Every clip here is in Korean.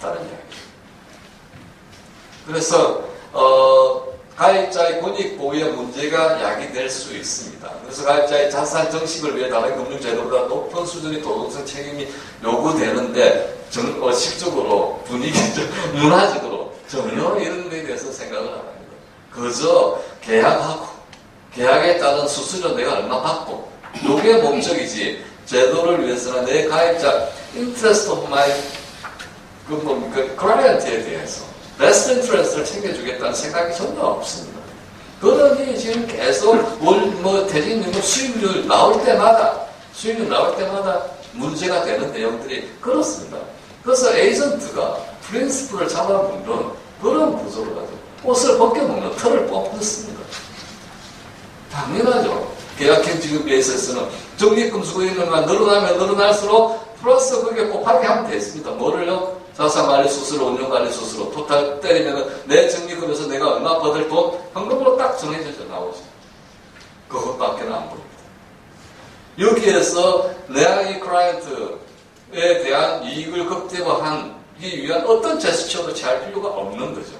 없다는 이야기예요. 그래서 가입자의 권익 보호에 문제가 야기될 수 있습니다. 그래서 가입자의 자산 정식을 위해 다른 금융제도보다 높은 수준의 도덕성 책임이 요구되는데 식적으로 분위기적, 문화적으로 전혀 이런 데에 대해서 생각을 안 합니다. 그저 계약하고 계약에 따른 수수료 내가 얼마 받고 이게 목적이지 제도를 위해서는 내 가입자 interest of my client에 대해서 베스트 인트레스트를 챙겨주겠다는 생각이 전혀 없습니다. 그러니 지금 계속 퇴직연금 수익률 나올 때마다 문제가 되는 내용들이 그렇습니다. 그래서 에이전트가 프린시플을 잡아먹는 그런 구조를 가지고 옷을 벗겨먹는 털을 뽑습니다. 당연하죠. 계약형 지급에 있어서는 적립금 수익률만 늘어나면 늘어날수록 플러스 그게 곱하기 하면 됐습니다. 뭐를요? 자산관리 수수료, 운용관리 수수료, 토탈 때리면 내 적립금에서 내가 얼마 받을 돈 현금으로 딱 정해져서 나오죠. 그것밖에 안 보입니다. 여기에서 내가 이 클라이언트에 대한 이익을 극대화하기 위한 어떤 제스처도 취할 필요가 없는 거죠.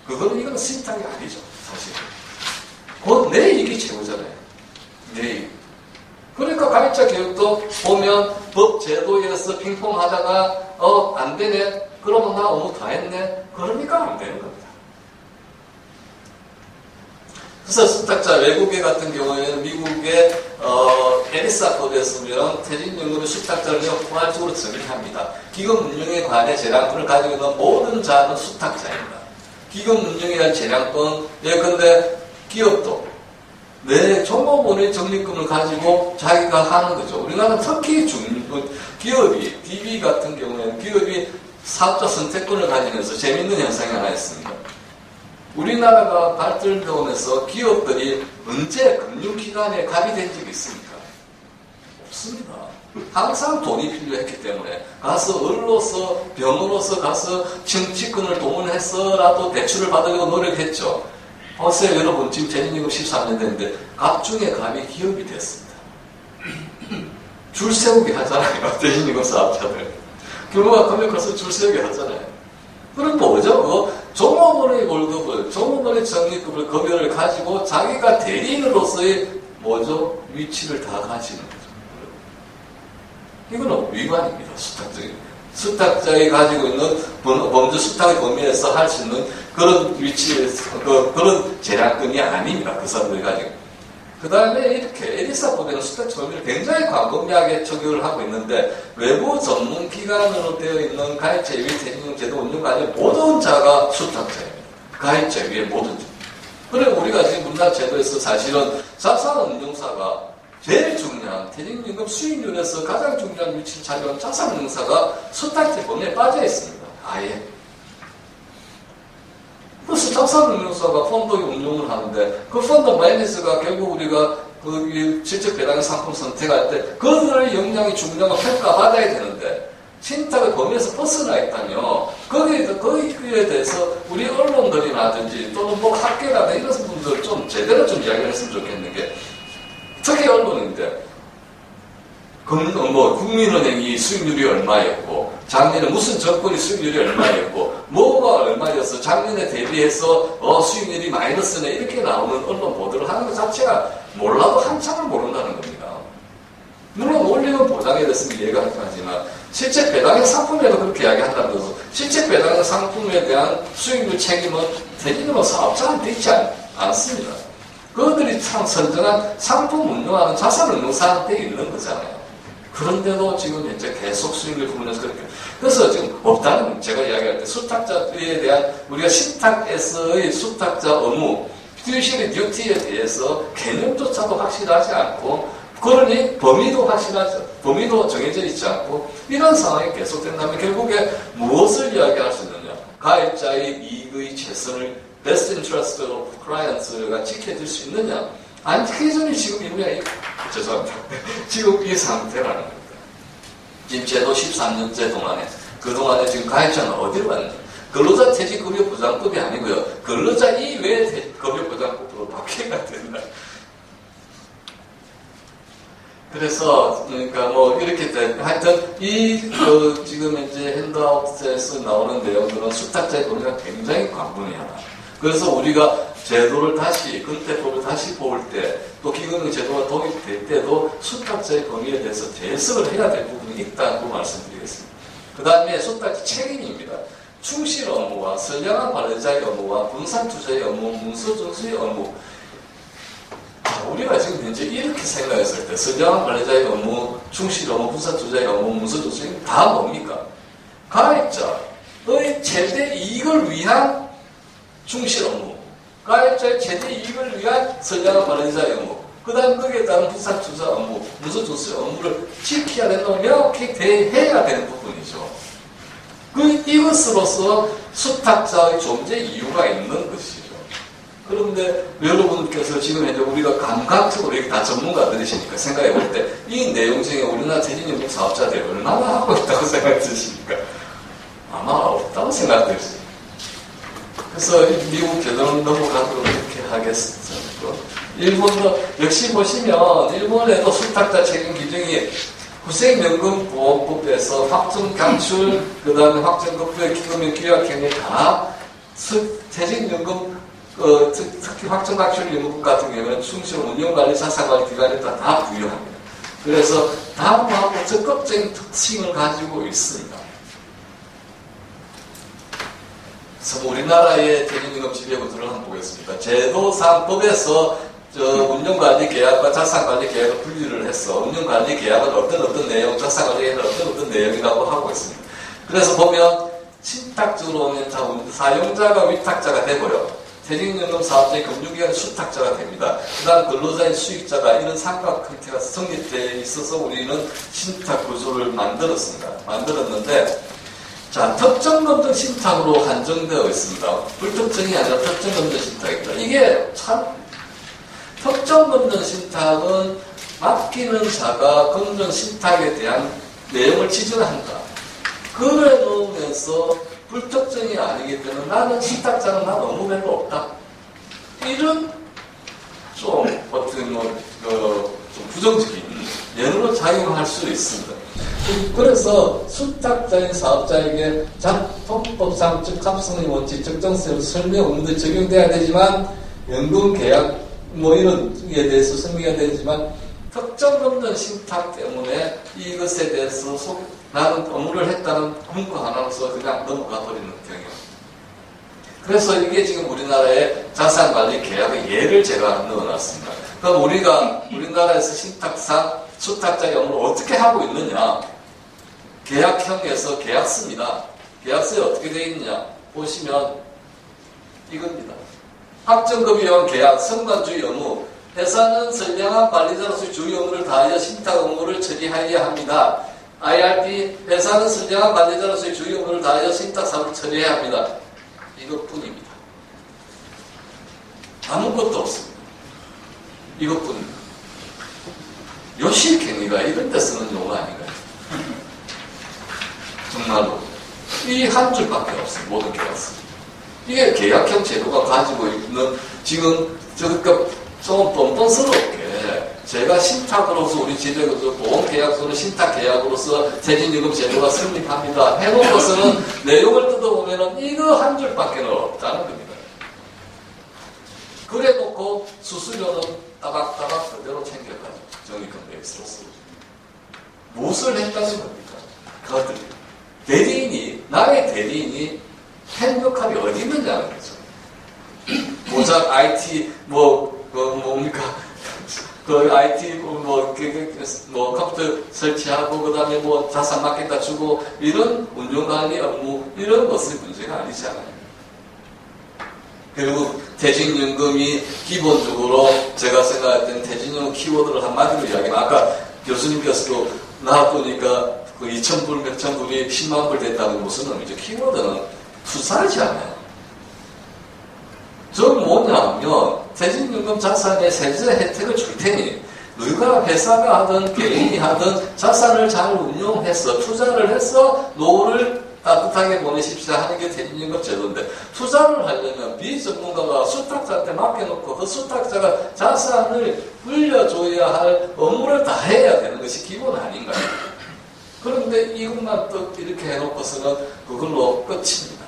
이건 신탁이 아니죠, 사실. 곧 내 이익이 최고잖아요. 내 이익. 그러니까 가입자 교육도 보면 법 제도에서 핑퐁 하다가 안 되네. 그러면 나 너무 다 했네. 그러니까 안 되는 겁니다. 그래서 수탁자 외국계 같은 경우에는 미국의 에리사법에서 보면 퇴직연금의 수탁자를 포괄적으로 정의합니다. 기금운용에 관해 재량권을 가지고 있는 모든 자는 수탁자입니다. 기금운용에 대한 재량권, 예컨대 기업도 내 종업원의 적립금을 가지고 자기가 하는 거죠. 우리나라는 특히 기업이, DB 같은 경우에는 기업이 사업자 선택권을 가지면서 재밌는 현상이 하나 있습니다. 우리나라가 발전되면서 기업들이 언제 금융기관에 갑입된 적이 있습니까? 없습니다. 항상 돈이 필요했기 때문에 가서 을로서 병으로서 가서 정치권을 동원해서라도 대출을 받으려고 노력했죠. 보세요, 여러분. 지금 재직연금 13년 됐는데 갑중에 갑이 기업이 됐습니다. 줄 세우게 하잖아요. 재직연금 사업자들. 규모가 크면 커서 줄 세우게 하잖아요. 그럼 뭐죠? 종업원의 월급을, 종업원의 적립금을 급여를 가지고 자기가 대리인으로서의 위치를 다 가지는 거죠. 이거는 위반입니다. 수탁자가 가지고 있는 범죄 수탁의 범위에서 할 수 있는 그런 위치에서 그런 재량권이 아닙니다. 그 사람들이 가지고. 그 다음에 이렇게 에리사법에는 수탁자 범위를 굉장히 광범위하게 적용을 하고 있는데 외부 전문기관으로 되어 있는 가입자 위에 퇴직연금 제도 운영관리 모든 자가 수탁자입니다. 가입자 위에 모든 자. 그리고 우리가 지금 우리나라 제도에서 사실은 자산운용사가 제일 중요한 퇴직연금 수익률에서 가장 중요한 위치를 차지하는 자산운용사가 수탁자 범위에 빠져 있습니다. 아예. 그래서 자산운용사가 펀드 운용을 하는데 그 펀드 매니저가 결국 우리가 그 실적 배당 상품 선택할 때 그들의 역량이 중요한 평가받아야 되는데 신탁의 범위에서 벗어나 있다며 거기에 대해서 우리 언론들이라든지 또는 학계라든지 이런 분들 좀 제대로 좀 이야기를 했으면 좋겠는 게 특히 언론인데 국민은행이 수익률이 얼마였고 작년에 무슨 정권이 수익률이 얼마였고 뭐가 얼마였어 작년에 대비해서 수익률이 마이너스네 이렇게 나오는 언론 보도를 하는 것 자체가 몰라도 한참을 모른다는 겁니다. 물론 원리는 보장에 됐으면 이해가 하지만 실제 배당의 상품에도 그렇게 이야기한다는 것은 실제 배당의 상품에 대한 수익률 책임은 퇴직연금 사업자한테 있지 않습니다. 그들이 참 선정한 상품 운용하는 자산운용사한테 있는 거잖아요. 그런데도 지금 현재 계속 수익률 부분에서 그렇게. 그래서 지금 없다는, 제가 이야기할 때 수탁자에 대한 우리가 신탁에서의 수탁자 의무, fiduciary duty에 대해서 개념조차도 확실하지 않고, 그러니 범위도 확실하죠. 범위도 정해져 있지 않고, 이런 상황이 계속된다면 결국에 무엇을 이야기할 수 있느냐. 가입자의 이익의 최선을 best interest of clients가 지켜질 수 있느냐. 안 지켜지니 지금 죄송합니다. 지금 이 상태라는 겁니다. 지금 제도 13년째 동안에, 그동안에 지금 가입자는 어디로 갔느냐. 근로자 퇴직급여보장법이 아니고요. 근로자 이외의 급여보장법으로 바뀌어야 된다. 그래서, 그러니까 뭐, 이렇게 돼. 하여튼, 지금 이제 핸드아웃에서 나오는 내용들은 수탁자의 권리가 굉장히 광범위하다. 그래서 우리가 제도를 다시, 근대법을 다시 볼 때, 또 기금융 제도가 도입될 때도 수탁자의 권리에 대해서 재해석을 해야 될 부분이 있다고 말씀드리겠습니다. 그 다음에 수탁자 책임입니다. 충실 업무와 선량한 관리자의 업무와 분산 투자의 업무, 문서 정수의 업무. 우리가 지금 현재 이렇게 생각했을 때 선량한 관리자의 업무, 충실 업무, 분산 투자의 업무, 문서 정수의 업무 다 뭡니까? 가입자의 최대 이익을 위한 충실 업무, 가입자의 최대 이익을 위한 선량한 관리자의 업무, 그 다음 거기에 따른 분산 투자 업무, 문서 정수의 업무를 지켜야 된다고 명확히 대해야 되는 부분이죠. 이것으로서 수탁자의 존재 이유가 있는 것이죠. 그런데 여러분께서 지금 현재 우리가 감각적으로 이렇게 다 전문가들이시니까 생각해 볼 때 이 내용 중에 우리나라 퇴직연금 사업자들이 얼마나 하고 있다고 생각이 드십니까? 아마 없다고 생각될 수 있습니다. 그래서 미국 제도는 넘어가도록 이렇게 하겠습니다. 일본도 역시 보시면 일본에도 수탁자 책임 규정이 후생연금보험법에서 확정 강출, 그 다음에 확정급부의 기금융 규약형에 다 퇴직연금 특히 확정강출연금법 같은 경우는 충실 운영관리, 자산관리 기관에 다 부여합니다. 그래서 다음하고 적극적인 특징을 가지고 있습니다. 그래서 우리나라의 퇴직연금 지배구조를 한번 보겠습니다. 제도상 법에서 운영관리 계약과 자산관리 계약을 분리를 해서 운영관리 계약은 어떤 내용, 자산관리 계약은 어떤 내용이라고 하고 있습니다. 그래서 보면 신탁적으로 오면 사용자가 위탁자가 되고요. 퇴직연금 사업자의 금융기관의 수탁자가 됩니다. 그 다음 근로자의 수익자가 이런 삼각 형태가 성립되어 있어서 우리는 신탁 구조를 만들었는데 자, 특정 검증 신탁으로 한정되어 있습니다. 불특정이 아니라 특정 검증 신탁입니다. 이게 참 특정 검증 신탁은 맡기는 자가 검증 신탁에 대한 내용을 지정한다. 그래 놓으면서 불특정이 아니기 때문에 나는 신탁자는 난 업무 별로 없다. 이런 좀 좀 부정적인 예로 작용할 수 있습니다. 그래서 수탁자인 사업자에게 통법상 적합성의 원칙, 적정성을 설명 없는데 적용돼야 되지만 연금계약 이런 에 대해서 설명해야 되지만 특정 없는 신탁 때문에 이것에 대해서 나는 업무를 했다는 문구 하나로서 그냥 넘어가 버리는 경우. 그래서 이게 지금 우리나라의 자산관리 계약의 예를 제가 넣어놨습니다. 그럼 우리나라에서 신탁상 수탁자의 업무를 어떻게 하고 있느냐? 계약형에서 계약서입니다. 계약서에 어떻게 되어 있느냐? 보시면 이겁니다. 확정금에 의한 계약, 성관주의 업무. 회사는 선량한 관리자로서의 주의 업무를 다하여 신탁 업무를 처리하여야 합니다. IRP, 회사는 선량한 관리자로서의 주의 업무를 다하여 신탁 사업을 처리해야 합니다. 이것뿐입니다. 아무것도 없습니다. 이것뿐입니다. 요실갱이가 이런 데 쓰는 용어 아닌가요? 정말로. 이 한 줄밖에 없습니다. 모든 계약서. 이게 계약형 제도가 가지고 있는 지금 그러니까 좀 뻔뻔스럽게 제가 신탁으로서 우리 지적으로서 보험계약서는 신탁계약으로서 퇴직연금 제도가 성립합니다. 해놓고서는 내용을 뜯어보면 이거 한 줄밖에 없다는 겁니다. 그래놓고 수수료는 따박따박 그대로 챙겨가지고 적립금 베이스로서 무엇을 했다는 겁니까? 그것들 나의 대리인이 행복함이 어디 있느냐는 거죠. 고작 IT 뭡니까? IT 컴퓨터 설치하고 그다음에 자산 맡겠다 주고 이런 운용관리 업무 이런 것은 문제가 아니잖아요. 그리고 퇴직연금이 기본적으로 제가 생각할 때는 퇴직연금 키워드를 한마디로 이야기하면 아까 교수님께서도 나와보니까 그 2,000불, 몇천 불이 10만 불 됐다는 무슨 의미죠? 키워드는 투자하지 않아요. 즉 뭐냐면 퇴직연금 자산에 세제 혜택을 줄 테니 너희가 회사가 하든 개인이 하든 자산을 잘 운용해서 투자를 해서 노후를 따뜻하게 따뜻하게 보내십시오 하는 게 퇴직연금 제도인데 투자를 하려면 비전문가가 수탁자한테 맡겨놓고 그 수탁자가 자산을 불려줘야 할 업무를 다 해야 되는 것이 기본 아닌가요? 그런데 이것만 또 이렇게 해놓고서는 그걸로 끝입니다.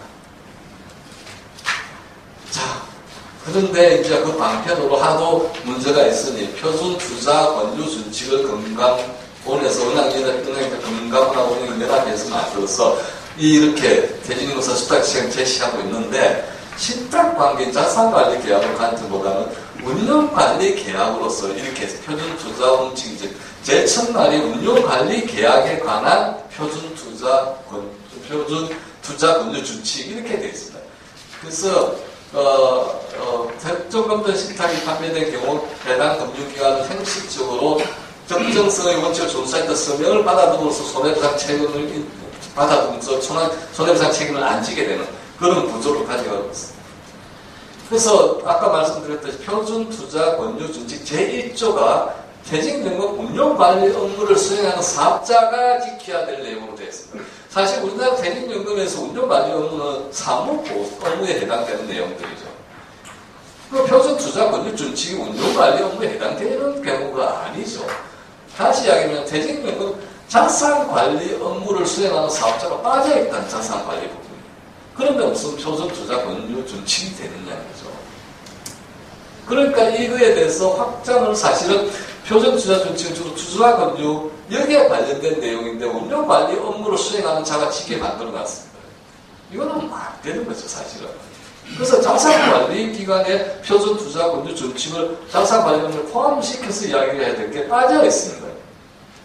자, 그런데 이제 그 방편으로 하도 문제가 있으니 표준 투자 권유 준칙을 건강원에서 은행들 건강원하고 연합해서 만들어서 이렇게 퇴직연금사 수탁시장 제시하고 있는데 신탁관계 자산관리 계약을 관점보다는 운영관리 계약으로서 이렇게 표준 투자 원칙 즉 제1날이 운용관리 계약에 관한 표준 투자 권유 준칙 이렇게 되어 있습니다. 그래서 특정금전 신탁이 판매된 경우 해당 금융기관은 형식적으로 적정성의 원칙을 준수했던 서명을 받아둠으로써 손해배상 책임을 받아두면서 손해배상 책임을 안 지게 되는 그런 구조를 가져가고 있습니다. 그래서 아까 말씀드렸듯이 표준 투자 권유 준칙 제1조가 퇴직연금 운용관리 업무를 수행하는 사업자가 지켜야 될 내용으로 되어 있습니다. 사실 우리나라 퇴직연금에서 운용관리 업무는 사무보호 업무에 해당되는 내용들이죠. 그 표준 투자 권유 준칙이 운용관리 업무에 해당되는 경우가 아니죠. 다시 이야기하면 퇴직연금 자산관리 업무를 수행하는 사업자가 빠져있다는 자산관리 부분이. 그런데 무슨 표준 투자 권유 준칙이 되느냐죠. 그러니까 이거에 대해서 확장을 사실은 표준 투자 준칙은 주로 투자 권유 여기에 관련된 내용인데 운용관리 업무를 수행하는 자가 지게 만들어놨습니다. 이거는 막 되는 거죠, 사실은. 그래서 자산관리 기관의 표준 투자 권유 준칙을 자산관리원을 포함시켜서 이야기를 해야 될 게 빠져 있습니다.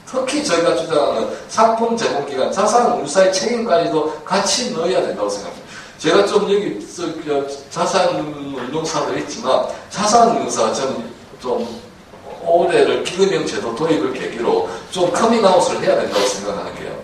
특히 저희가 주장하는 상품 제공기관, 자산운용사의 책임관리도 같이 넣어야 된다고 생각합니다. 제가 좀 여기 자산운용사도 있지만 자산운용사가 좀 올해를 기금형 제도 도입을 계기로 좀 커밍아웃을 해야 된다고 생각하는 게요.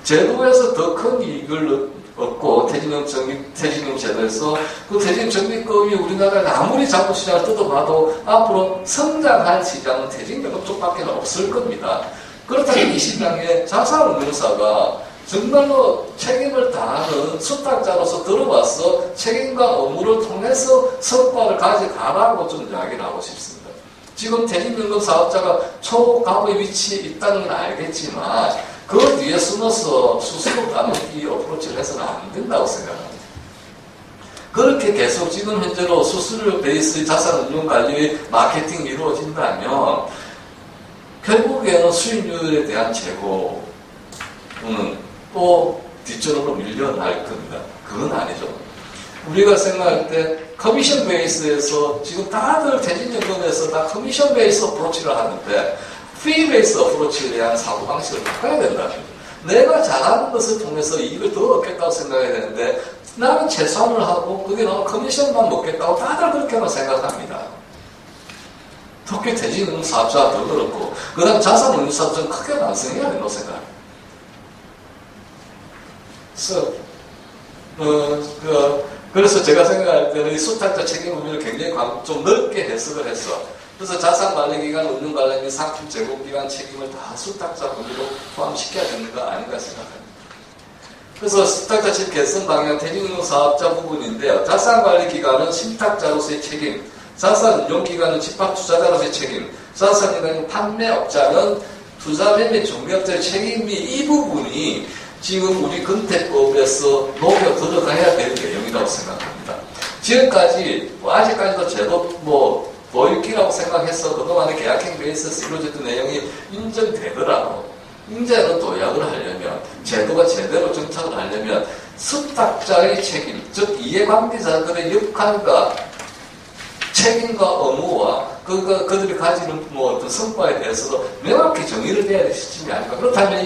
제도에서 더 큰 이익을 얻고 퇴직연금 제도에서 그 퇴직연금 적립금이 우리나라에 아무리 자본시장을 뜯어봐도 앞으로 성장할 시장은 퇴직연금 쪽밖에 없을 겁니다. 그렇다면 이 시장에 자산운용사가 정말로 책임을 다하는 수탁자로서 들어와서 책임과 업무를 통해서 성과를 가져가라고 좀 이야기를 하고 싶습니다. 지금 퇴직연금 사업자가 초갑의 위치에 있다는 건 알겠지만 그 뒤에 숨어서 수수료 따먹기 어프로치를 해서는 안 된다고 생각합니다. 그렇게 계속 지금 현재로 수수료 베이스의 자산운용관리의 마케팅이 이루어진다면 결국에는 수익률에 대한 재고는 또 뒷전으로 밀려날 겁니다. 그건 아니죠. 우리가 생각할 때 커미션 베이스에서 지금 다들 퇴직연금에서 다 커미션 베이스 어프로치를 하는데 피 베이스 어프로치에 대한 사고방식을 바꿔야 된다는 거죠. 내가 잘하는 것을 통해서 이익을 더 얻겠다고 생각해야 되는데 나는 최소한을 하고 그게 너무 커미션만 먹겠다고 다들 그렇게만 생각합니다. 특히 퇴직연금 사업자가 더 그렇고 그 다음 자산운용사도 좀 크게 반성해야 된다고 생각합니다. 그래서 제가 생각할 때는 이 수탁자 책임 의무를 굉장히 좀 넓게 해석을 했어. 그래서 자산관리기관, 운용관리기관, 상품 제공기관 책임을 다 수탁자 권유로 포함시켜야 되는 거 아닌가 생각합니다. 그래서 수탁자 집 개선 방향 퇴직연금 사업자 부분인데요. 자산관리기관은 신탁자로서의 책임, 자산운용기관은 집합투자자로서의 책임, 자산운용 판매업자는 투자매매 종료업자의 책임이 이 부분이 지금 우리 근태법에서 녹여 들어가야 될 내용이라고 생각합니다. 지금까지 아직까지도 제도 도입기라고 생각해서 그동안의 계약행 베이스에서 이루어졌던 내용이 인정되더라도 이제는 도약을 하려면 제도가 제대로 정착을 하려면 수탁자의 책임, 즉 이해관계자들의 역할과 책임과 의무와 그들이 가지는 어떤 성과에 대해서도 명확히 정의를 해야 될 시점이 아닐까. 그렇다면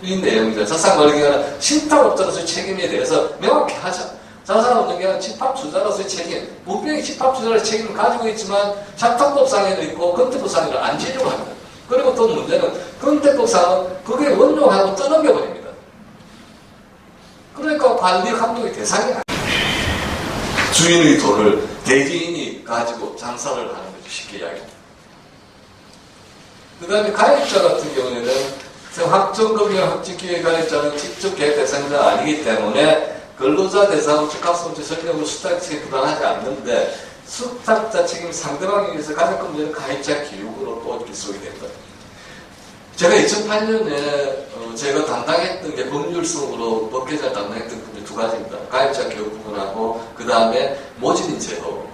이 내용이죠. 자산관리기관은 신탁업자로서의 책임에 대해서 명확히 하자. 자산운용기관은 집합투자로서의 책임, 분명히 집합투자로서의 책임을 가지고 있지만 자탄법상에도 있고 근태법상에도 안 지려고 합니다. 그리고 또 문제는 근태법상은 그게 원용하고 떠넘겨버립니다. 그러니까 관리 감독의 대상이 아닙니다. 주인의 돈을 대리인이 가지고 장사를 하는 거죠. 쉽게 이야기합니다. 그 다음에 가입자 같은 경우에는 확정금융 확정기획 가입자는 직접 계획 대상자가 아니기 때문에 근로자 대상 적합성질 설명으로 수탁 책임 부담하지 않는데 수탁자 책임 상대방에 의해서 가장 큰 문제는 가입자 교육으로 또 기술이 된다. 제가 2008년에 제가 담당했던 게 법률성으로 법계좌를 담당했던 부분이 두 가지입니다. 가입자 교육 부분하고 그 다음에 모집인 제도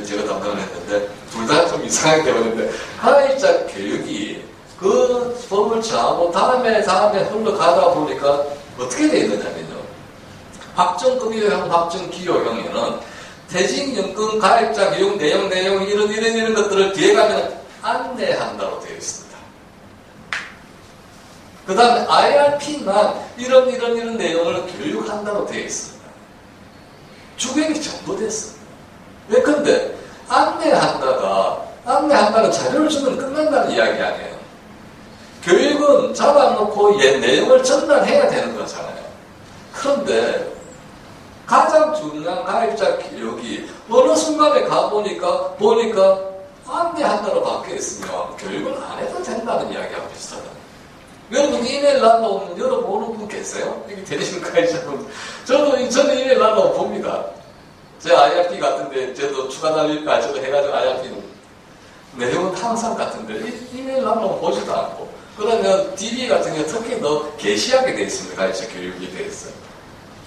제가 담당을 했는데 둘 다 좀 이상하게 되었는데 가입자 교육이 그 법을 정하고 다음에 흘러가다 보니까 어떻게 되어 있느냐면요. 확정급여형, 확정기여형에는 퇴직연금 가입자 교육 내용 이런 것들을 뒤에 가면 안내한다고 되어 있습니다. 그 다음에 IRP만 이런 내용을 교육한다고 되어 있습니다. 주객이 전부 됐습니다. 왜 근데 안내한다는 자료를 주면 끝난다는 이야기 아니에요. 교육은 잡아놓고 내용을 전달해야 되는 거잖아요. 그런데 가장 중요한 가입자 교육이 어느 순간에 가보니까 안내한다로 바뀌어 있으면 교육을 안 해도 된다는 이야기하고 비슷하다. 여러분 이메일 날라오면 열어보는 분 계세요? 여기 대리신 가입자분. 저는 이메일 날라오면 봅니다. 제 IRP 같은데 저도 추가 날릴까 저도 해가지고 IRP는 내용은 항상 같은데 이메일 날라오면 보지도 않고 그러면 DB 같은 경우 특히 더 게시하게 돼 있습니다. 가입자 교육이 돼 있어요.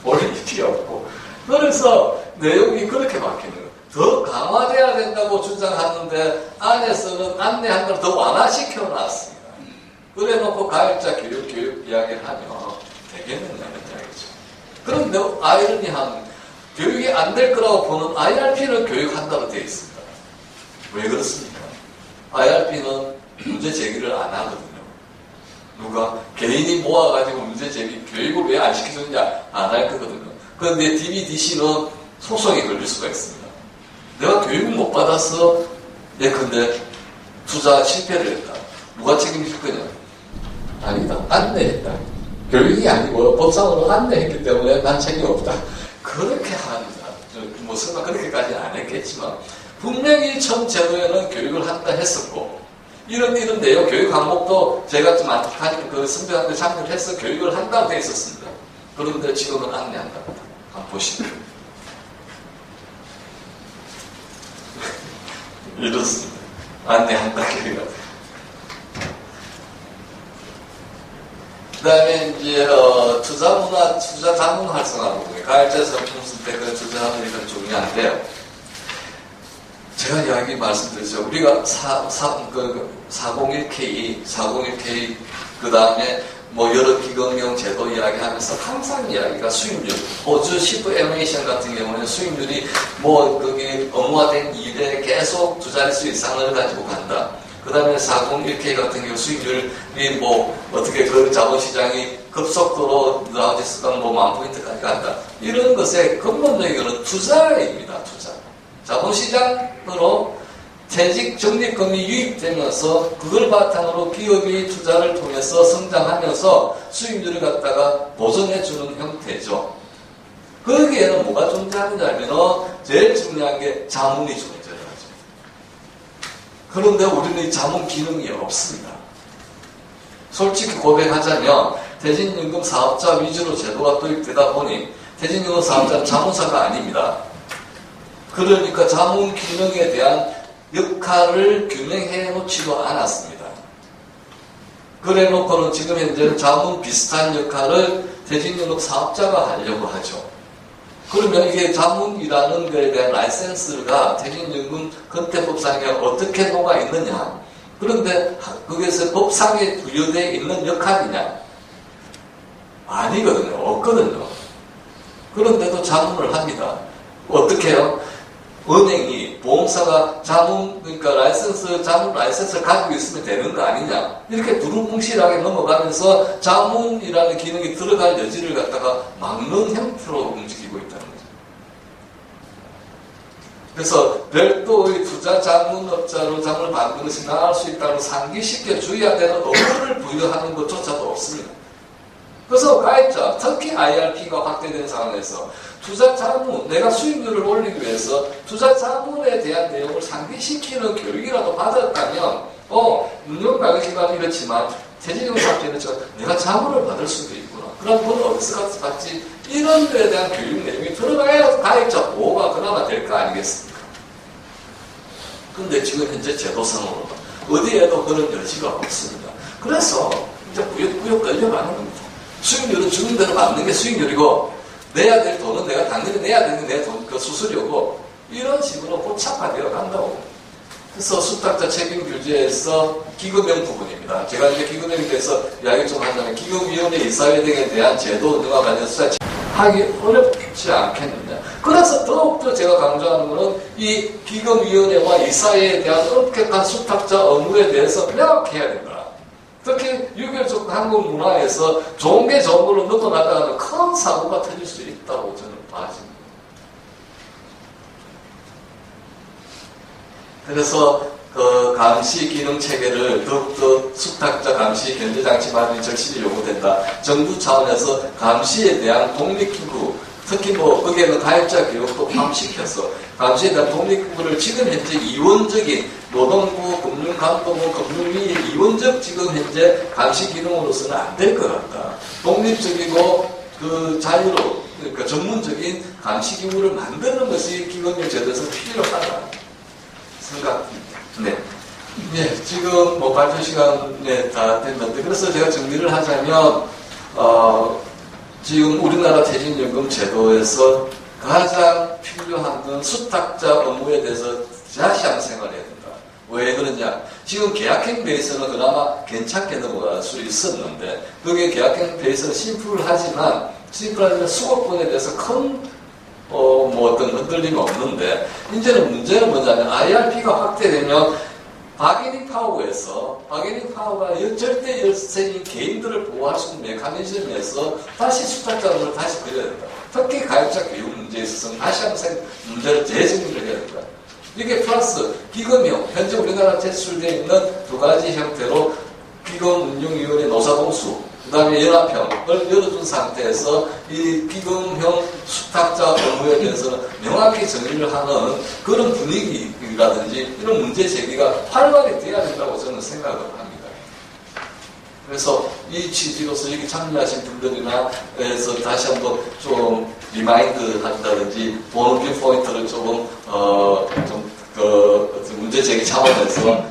원래 필요 없고. 그래서 내용이 그렇게 바뀌는 거예요. 더 강화돼야 된다고 주장하는데 안에서는 안내한다고 더 완화시켜 놨습니다. 그래 놓고 가입자 교육 이야기를 하면 되겠느냐는 이야기죠. 그런데 아이러니한 교육이 안 될 거라고 보는 IRP를 교육한다고 되어 있습니다. 왜 그렇습니까? IRP는 문제 제기를 안 하거든요. 누가 개인이 모아가지고 문제 제기 교육을 왜 안 시켜주느냐 안 할 거거든요. 그런데 DBDC는 소송이 걸릴 수가 있습니다. 내가 교육을 못 받아서 근데 투자 실패를 했다. 누가 책임질 거냐? 아니다. 안내했다. 교육이 아니고 법상으로 안내했기 때문에 난 책임 없다. 그렇게 합니다. 뭐 설마 그렇게까지는 안 했겠지만 분명히 처음 제도에는 교육을 한다 했었고 이런 내용 교육 항목도 제가 좀 안타까운 그 선배한테 참여를 해서 교육을 한다고 되어 있었습니다. 그런데 지금은 안내한답니다. 한번 보시면 이렇습니다. 안내한다 교육을. 그 다음에 이제 투자문화, 투자자문 활성화 부분 가입자 상품 쓸 때 그 투자문이 좀 중요한데요. 제가 이야기 말씀드렸죠. 우리가 401K 그 다음에 뭐 여러 기금형 제도 이야기하면서 항상 이야기가 수익률, 호주 시프 에메이션 같은 경우는 수익률이 뭐 거기 업무화된 일에 계속 두 자릿수 이상을 가지고 간다. 그 다음에 401K 같은 경우 수익률이 뭐 어떻게 그 자본시장이 급속도로 나아졌으면 뭐 10,000포인트까지 간다. 이런 것의 근본적인 투자입니다. 투자. 자본시장으로 퇴직 적립금이 유입되면서 그걸 바탕으로 기업이 투자를 통해서 성장하면서 수익률을 갖다가 보존해주는 형태죠. 거기에는 뭐가 존재하느냐면 제일 중요한 게 자문이 존재를 하죠. 그런데 우리는 이 자문 기능이 없습니다. 솔직히 고백하자면 퇴직연금 사업자 위주로 제도가 도입되다 보니 퇴직연금 사업자는 자문사가 아닙니다. 그러니까 자문 기능에 대한 역할을 규명해 놓지도 않았습니다. 그래 놓고는 지금 현재 자문 비슷한 역할을 퇴직연금 사업자가 하려고 하죠. 그러면 이게 자문이라는 것에 대한 라이센스가 퇴직연금 건태법상에 어떻게 녹아 있느냐? 그런데 거기에서 법상에 부여되어 있는 역할이냐? 아니거든요. 없거든요. 그런데도 자문을 합니다. 어떻게 해요? 은행이, 보험사가 자문, 그러니까 자문 라이센스를 가지고 있으면 되는 거 아니냐. 이렇게 두루뭉실하게 넘어가면서 자문이라는 기능이 들어갈 여지를 갖다가 막는 형태로 움직이고 있다는 거죠. 그래서 별도의 투자 자문업자로 자문을 받는 것이 나을 수 있다고 상기시켜 주어야 되는 의무를 부여하는 것조차도 없습니다. 그래서 가입자, 특히 IRP가 확대된 상황에서 투자 자문, 내가 수익률을 올리기 위해서 투자 자문에 대한 내용을 상기시키는 교육이라도 받았다면, 운용가격기관은 이렇지만 퇴직금 삭제는 내가 자문을 받을 수도 있구나. 그럼 돈 어디서 받지? 이런 데에 대한 교육 내용이 들어가야 가입자 보호가 그나마 될 거 아니겠습니까? 근데 지금 현재 제도상으로 어디에도 그런 여지가 없습니다. 그래서 이제 꾸역꾸역 끌려가는 겁니다. 수익률은 주는 대로 받는 게 수익률이고, 내야 될 돈은 내가 당연히 내야 되는 내 돈, 그 수수료고, 이런 식으로 포착화되어 간다고. 그래서 수탁자 책임 규제에서 기금형 부분입니다. 제가 이제 기금형에 대해서 이야기 좀 하자면, 기금위원회 이사회 등에 대한 제도 등과 관련해서 하기 어렵지 않겠느냐. 그래서 더욱더 제가 강조하는 것은 이 기금위원회와 이사회에 대한 엄격한 수탁자 업무에 대해서 명확해야 된다. 특히 유교적 한국 문화에서 좋은 게 좋은 걸로 넣어나가는 큰 사고가 터질 수 있다고 저는 봐집니다. 그래서 그 감시 기능 체계를 더욱더 수탁자 감시 견제 장치 마련이 절실히 요구된다. 정부 차원에서 감시에 대한 독립기구, 특히 거기에는 가입자 교육도 포함시켜서 감시에 대한 독립기구를 지금 현재 이원적인 노동부, 금융감독원, 금융위 이원적 지금 현재 감시 기능으로서는 안 될 것 같다. 독립적이고 그 자유로, 그러니까 전문적인 감시 기구를 만드는 것이 기금융 제도에서 필요하다 생각합니다. 네. 네, 지금 발표 시간에 다 됐는데, 그래서 제가 정리를 하자면, 지금 우리나라 퇴직연금 제도에서 가장 필요한 건 수탁자 업무에 대해서 다시 한번 생각을 해야 된다. 왜 그러냐? 지금 계약행 베이스는 그나마 괜찮게 넘어갈 수 있었는데, 그게 계약행 베이스는 심플하지만 수급권에 대해서 큰 어떤 흔들림이 없는데, 이제는 문제는 뭐냐면, IRP가 확대되면, 바게닝 파워가 절대 열세인 개인들을 보호할 수 있는 메커니즘에서 다시 수탁자를 다시 그려야 된다. 특히 가입자 교육 문제에 있어서는 다시 한번 문제를 재정리를 해야 된다. 이게 플러스 기금형, 현재 우리나라 제출되어 있는 두 가지 형태로 기금운용위원회 노사공수, 그 다음에 연합형을 열어준 상태에서 이 기금형 수탁자 업무에 대해서는 명확히 정의를 하는 그런 분위기라든지 이런 문제 제기가 활발히 돼야 된다고 저는 생각을 합니다. 그래서 이 취지로서 여기 참여하신 분들이나 해서 다시 한번 좀 리마인드 한다든지 보는 뷰포인트를 조금 문제 제기 차원에서